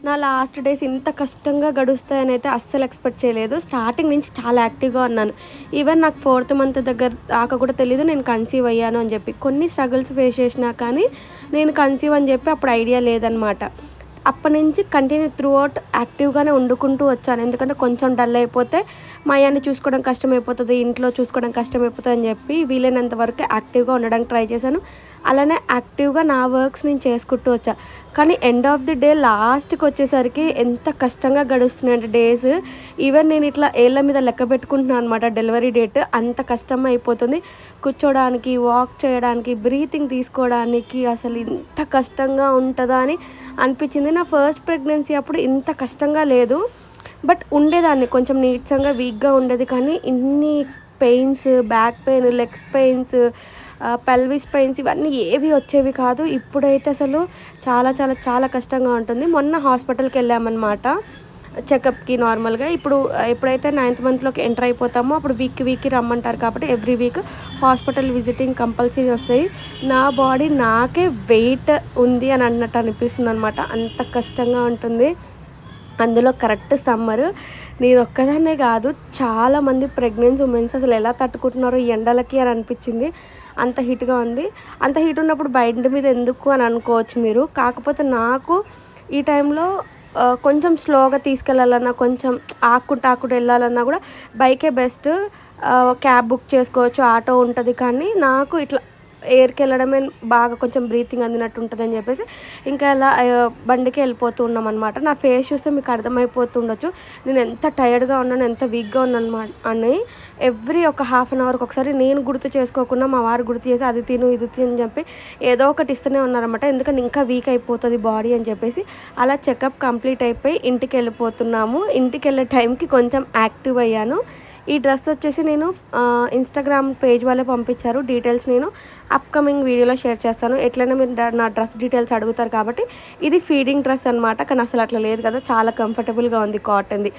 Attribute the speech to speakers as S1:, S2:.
S1: నా last days ఇంత కష్టంగా గడుస్తాయని అయితే అస్సలు ఎక్స్పెక్ట్ చేయలేదు. స్టార్టింగ్ నుంచి చాలా యాక్టివ్‌గా ఉన్నాను. ఈవెన్ నాకు 4థ్ మంత్ దగ్గర దాకా కూడా తెలీదు నేను కన్సీవ్ అయ్యాను అని చెప్పి. కొన్ని స్ట్రగుల్స్ ఫేస్ చేసినా కానీ నేను కన్సీవ్ అని చెప్పి అప్పుడు ఐడియా లేదనమాట. అప్పటినుంచి కంటిన్యూ త్రూ ఔట్ యాక్టివ్‌గానే వండుకుంటూ వచ్చాను. ఎందుకంటే కొంచెం డల్ అయిపోతే మా అయ్యాన్ని చూసుకోవడం కష్టమైపోతది, ఇంట్లో చూసుకోవడం కష్టమైపోతది అని చెప్పి వీలైనంత వరకు యాక్టివ్‌గా ఉండడానికి ట్రై చేశాను. అలానే యాక్టివ్‌గా నా వర్క్స్ నేను చేసుకుంటూ వచ్చా. కానీ ఎండ్ ఆఫ్ ది డే లాస్ట్‌కి వచ్చేసరికి ఎంత కష్టంగా గడుస్తున్నాయంటే డేస్. ఈవెన్ నేను ఇట్లా ఏళ్ళ మీద లెక్క పెట్టుకుంటున్నాను అనమాట డెలివరీ డేట్. అంత కష్టం అయిపోతుంది. కూర్చోడానికి, వాక్ చేయడానికి, బ్రీతింగ్ తీసుకోవడానికి అసలు ఇంత కష్టంగా ఉంటదా అని అనిపించింది. నా ఫస్ట్ ప్రెగ్నెన్సీ అప్పుడు ఇంత కష్టంగా లేదు. బట్ ఉండేదాన్ని కొంచెం నీరసంగా, వీక్‌గా ఉండేది. కానీ ఇన్ని pains, back pain, legs pains, pelvis pains ఇవన్నీ ఏవి వచ్చేవి కాదు. ఇప్పుడైతే అసలు చాలా చాలా చాలా కష్టంగా ఉంటుంది. మొన్న హాస్పిటల్‌కి వెళ్ళామన్నమాట చెకప్‌కి నార్మల్‌గా. ఎప్పుడైతే 9థ్ మంత్‌లోకి ఎంటర్ అయిపోతామో అప్పుడు వీక్‌కి రమ్మంటారు కాబట్టి every week hospital visiting compulsory వస్తాయి. నా బాడీ నాకే వెయిట్ ఉంది అని అన్నట్టు అనిపిస్తుందనమాట. అంత కష్టంగా ఉంటుంది. అందులో కరెక్ట్ సమ్మర్. నేను ఒక్కదాన్నే కాదు, చాలామంది ప్రెగ్నెన్సీ ఉమెన్స్ అసలు ఎలా తట్టుకుంటున్నారో ఈ ఎండలకి అని అనిపించింది. అంత హీట్‌గా ఉంది. అంత హీట్ ఉన్నప్పుడు బండి మీద ఎందుకు అని అనుకోవచ్చు మీరు. కాకపోతే నాకు ఈ టైంలో కొంచెం స్లోగా తీసుకెళ్ళాలన్నా, కొంచెం ఆక్కుంటూ వెళ్ళాలన్నా కూడా బైకే బెస్ట్. క్యాబ్ బుక్ చేసుకోవచ్చు, ఆటో ఉంటుంది. కానీ నాకు ఇట్లా ఎయిర్‌కి వెళ్ళడమే బాగా కొంచెం బ్రీతింగ్ అందినట్టు ఉంటుందని చెప్పేసి ఇంకా అలా బండికి వెళ్ళిపోతూ ఉన్నామన్నమాట. నా ఫేస్ చూస్తే మీకు అర్థమైపోతుండొచ్చు నేను ఎంత టైర్డ్‌గా ఉన్నాను, ఎంత వీక్‌గా ఉన్నాను అని. ఎవ్రీ ఒక హాఫ్ అన్ అవర్కి ఒకసారి నేను గుర్తు చేసుకోకుండా మా వారు గుర్తు చేసి అది తిను ఇది తిను అని చెప్పి ఏదో ఒకటి ఇస్తూనే ఉన్నారన్నమాట. ఎందుకంటే ఇంకా వీక్ అయిపోతుంది బాడీ అని చెప్పేసి. అలా చెకప్ కంప్లీట్ అయిపోయి ఇంటికి వెళ్ళిపోతున్నాము. ఇంటికి వెళ్ళే టైంకి కొంచెం యాక్టివ్ అయ్యాను. ఈ డ్రెస్ వచ్చేసి నేను ఇన్స్టాగ్రామ్ పేజ్ వాళ్ళే పంపించారు. డీటెయిల్స్ నేను అప్కమింగ్ వీడియోలో షేర్ చేస్తాను. ఎట్లయినా మీరు నా డ్రెస్ డీటెయిల్స్ అడుగుతారు కాబట్టి ఇది ఫీడింగ్ డ్రెస్ అనమాట. కానీ అసలు అట్లా లేదు కదా, చాలా కంఫర్టబుల్గా ఉంది కాటన్ది.